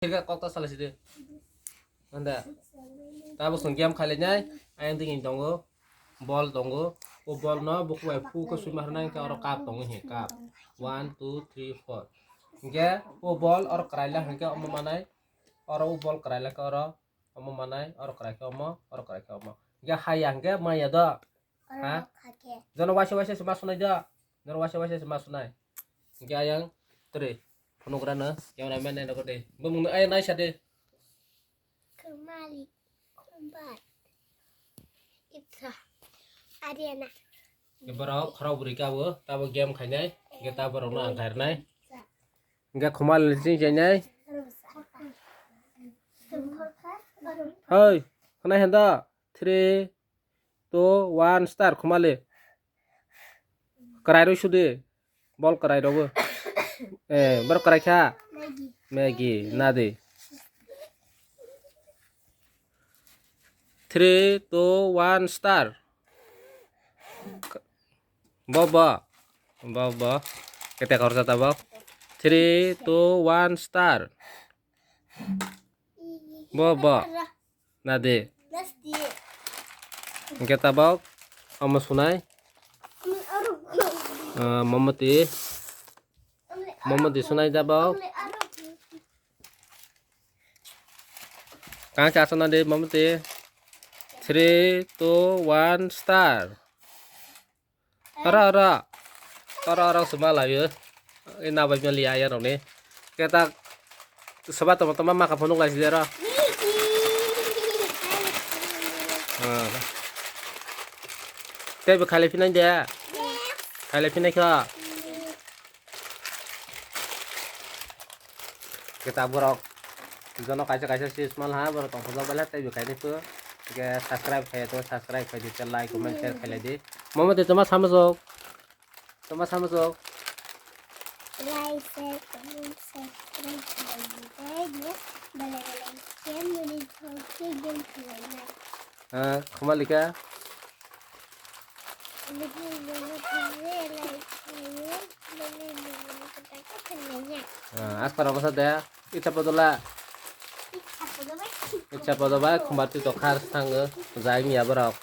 Kira kok tak salah sih deh. Anda, tapi sengkiam kali nya, ayam tinggi tunggu, ball tunggu, ball no, buku wifi ke sumber nang ke orang kap tunggu nih kap, 1, 2, 3, 4. Hingga, ball orang kerala hingga manai, orang ball kerala ke orang manai, orang kerala ke orang. Hingga hayang ke maya dah, ha? Jangan wasi semas sunai dah, jangan wasi semas sunai. Hingga ayang, terus. Penukran yang namanya nak deh, bung ayah naik sade. Kembali kembar itu Ariana. Kita kerau beri kau, tahu game kayaknya, kita baru nak angkat naik. Enggak kemal lising kayaknya. Hoi, kena henda, 3, 2, 1, start kemali. Kerai dulu sudah, ball kerai dulu. Baru kerai kah? Maggie, nade. 3, 2, 1, start. Boba. Kita harus tahu. 3, 2, 1, start. Boba. Nade. Kita tahu. Kamu sunai. Mamati sunai tahu. Kang casana deh mamati. 3, 2, 1, start. Ara semua lah ya. Ini apa yang lihat ya nih? Kita sobat teman-teman makan penuh lagi sih Kita Filipina aja. Filipina kah? Kita borok. Jono kaca sih small ha borok komputer balik tapi kayak itu. Oke, subscribe kayak itu, subscribe kayak itu, like, comment, share kayak itu. Mama itu cuma sama sok. Like, share, comment, subscribe ya. Balik-balik menit kembali ke. Askar apa saja? Ica podola. Ica podola kembali to khar sang, zai mi abarok.